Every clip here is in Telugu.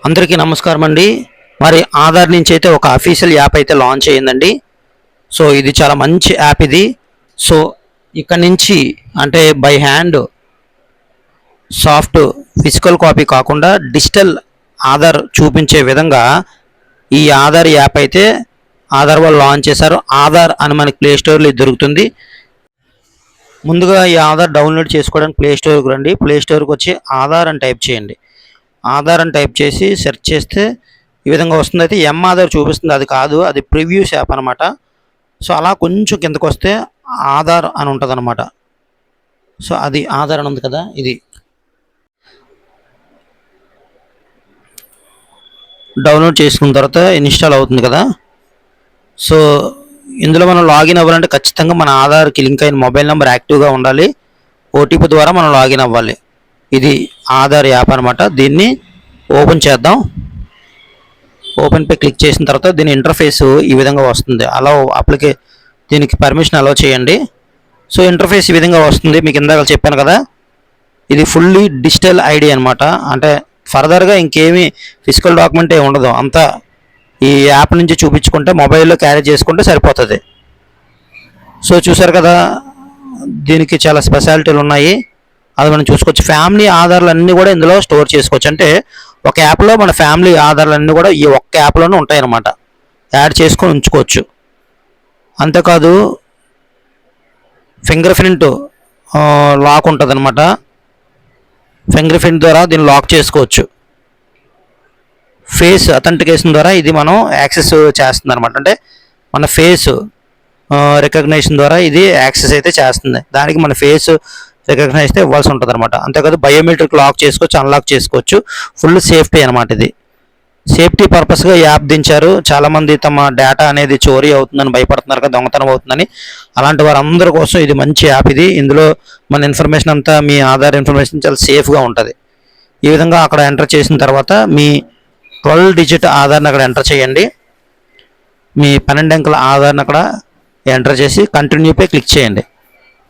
అందరికీ నమస్కారం అండి. మరి ఆధార్ నుంచి అయితే ఒక అఫీషియల్ యాప్ అయితే లాంచ్ అయ్యిందండి. సో ఇది చాలా మంచి యాప్ ఇది. సో ఇక్కడ నుంచి అంటే by hand soft physical copy కాకుండా డిజిటల్ ఆధార్ చూపించే విధంగా ఈ ఆధార్ యాప్ అయితే ఆధార్ వాళ్ళు లాంచ్ చేశారు. ఆధార్ అని మనకి ప్లే స్టోర్లో దొరుకుతుంది. ముందుగా ఈ ఆధార్ డౌన్లోడ్ చేసుకోవడానికి ప్లే స్టోర్కి రండి. ప్లే స్టోర్కి వచ్చి ఆధార్ అని టైప్ చేయండి. ఆధార్ అని టైప్ చేసి సెర్చ్ చేస్తే ఈ విధంగా వస్తుంది. అయితే ఆధార్ చూపిస్తుంది, అది కాదు, అది ప్రివ్యూస్ యాప్ అనమాట. సో అలా కొంచెం కిందకు వస్తే ఆధార్ అని ఉంటుంది అనమాట. సో అది ఆధార్ అని ఉంది కదా, ఇది డౌన్లోడ్ చేసుకున్న తర్వాత ఇన్స్టాల్ అవుతుంది కదా. సో ఇందులో మనం లాగిన్ అవ్వాలంటే ఖచ్చితంగా మన ఆధార్కి లింక్ అయిన మొబైల్ నెంబర్ యాక్టివ్గా ఉండాలి. ఓటీపీ ద్వారా మనం లాగిన్ అవ్వాలి. ఇది ఆధార్ యాప్ అనమాట. దీన్ని ఓపెన్ చేద్దాం. ఓపెన్పై క్లిక్ చేసిన తర్వాత దీని ఇంటర్ఫేస్ ఈ విధంగా వస్తుంది. అలా దీనికి పర్మిషన్ అలౌ చేయండి. సో ఇంటర్ఫేస్ ఈ విధంగా వస్తుంది. మీకు ఇందాక చెప్పాను కదా, ఇది ఫుల్లీ డిజిటల్ ఐడి అనమాట. అంటే ఫర్దర్గా ఇంకేమీ ఫిజికల్ డాక్యుమెంట్ ఏమి ఉండదు, అంతా ఈ యాప్ నుంచి చూపించుకుంటే మొబైల్లో క్యారీ చేసుకుంటే సరిపోతుంది. సో చూసారు కదా, దీనికి చాలా స్పెషాలిటీలు ఉన్నాయి, అది మనం చూసుకోవచ్చు. ఫ్యామిలీ ఆధార్లు అన్నీ కూడా ఇందులో స్టోర్ చేసుకోవచ్చు. అంటే ఒక యాప్లో మన ఫ్యామిలీ ఆధార్లు అన్నీ కూడా ఈ ఒక్క యాప్లోనే ఉంటాయన్నమాట. యాడ్ చేసుకొని ఉంచుకోవచ్చు. అంతేకాదు ఫింగర్ ప్రింట్ లాక్ ఉంటుంది అనమాట. ఫింగర్ ప్రింట్ ద్వారా దీన్ని లాక్ చేసుకోవచ్చు. ఫేస్ అథెంటికేషన్ ద్వారా ఇది మనం యాక్సెస్ చేస్తుంది అనమాట. అంటే మన ఫేస్ రికగ్నిషన్ ద్వారా ఇది యాక్సెస్ అయితే చేస్తుంది. దానికి మన ఫేస్ రికగ్నైజ్ అయితే ఇవ్వాల్సి ఉంటుంది అనమాట. అంతేకాదు బయోమెట్రిక్ లాక్ చేసుకోవచ్చు, అన్లాక్ చేసుకోవచ్చు. ఫుల్ సేఫ్టీ అనమాట. ఇది సేఫ్టీ పర్పస్గా యాప్ దించారు. చాలామంది తమ డేటా అనేది చోరీ అవుతుందని భయపడుతున్నారు కదా, దొంగతనం అవుతుందని. అలాంటి వారందరి కోసం ఇది మంచి యాప్. ఇది ఇందులో మన ఇన్ఫర్మేషన్ అంతా, మీ ఆధార్ ఇన్ఫర్మేషన్ చాలా సేఫ్గా ఉంటుంది. ఈ విధంగా అక్కడ ఎంటర్ చేసిన తర్వాత మీ 12 డిజిట్ ఆధార్ని అక్కడ ఎంటర్ చేయండి. మీ 12 అంకెల ఆధార్ని అక్కడ ఎంటర్ చేసి కంటిన్యూపై క్లిక్ చేయండి.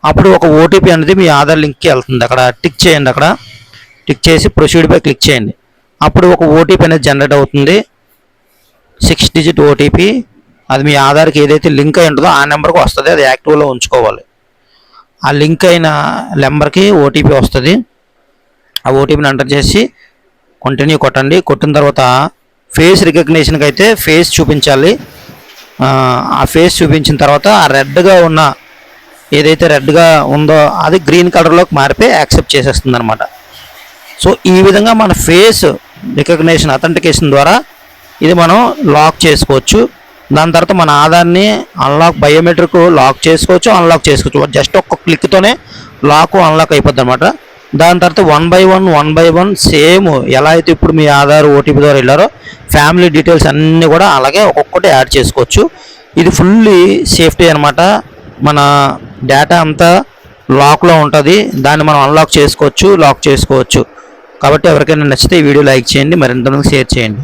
అప్పుడు ఒక ఓటీపీ అనేది మీ ఆధార్ లింక్కి వెళ్తుంది. అక్కడ టిక్ చేయండి. అక్కడ టిక్ చేసి ప్రొసీడ్పై క్లిక్ చేయండి. అప్పుడు ఒక ఓటీపీ అనేది జనరేట్ అవుతుంది, 6 డిజిట్ ఓటీపీ. అది మీ ఆధార్కి ఏదైతే లింక్ అయి ఉంటుందో ఆ నెంబర్కి వస్తుంది. అది యాక్టివ్లో ఉంచుకోవాలి. ఆ లింక్ అయిన నెంబర్కి ఓటీపీ వస్తుంది. ఆ ఓటీపీని ఎంటర్ చేసి కంటిన్యూ కొట్టండి. కొట్టిన తర్వాత ఫేస్ రికగ్నిషన్కి అయితే ఫేస్ చూపించాలి. ఆ ఫేస్ చూపించిన తర్వాత ఆ రెడ్గా ఉన్న ఏదైతే రెడ్గా ఉందో అది గ్రీన్ కలర్లోకి మారిపోయి యాక్సెప్ట్ చేసేస్తుంది అనమాట. సో ఈ విధంగా మన ఫేస్ రికగ్నిషన్ అథెంటికేషన్ ద్వారా ఇది మనం లాక్ చేసుకోవచ్చు. దాని తర్వాత మన ఆధార్ని అన్లాక్ బయోమెట్రిక్ లాక్ చేసుకోవచ్చు, అన్లాక్ చేసుకోవచ్చు. జస్ట్ ఒక్క క్లిక్తోనే లాక్ అన్లాక్ అయిపోద్ది అనమాట. దాని తర్వాత 1 బై 1 సేమ్ ఎలా అయితే ఇప్పుడు మీ ఆధార్ ఓటీపీ ద్వారా వెళ్ళారో ఫ్యామిలీ డీటెయిల్స్ అన్నీ కూడా అలాగే ఒక్కొక్కటి యాడ్ చేసుకోవచ్చు. ఇది ఫుల్లీ సేఫ్టీ అనమాట. మన డేటా అంతా లాక్లో ఉంటుంది. దాన్ని మనం అన్లాక్ చేసుకోవచ్చు, లాక్ చేసుకోవచ్చు. కాబట్టి ఎవరికైనా నచ్చితే ఈ వీడియో లైక్ చేయండి, మరింతమందికి షేర్ చేయండి.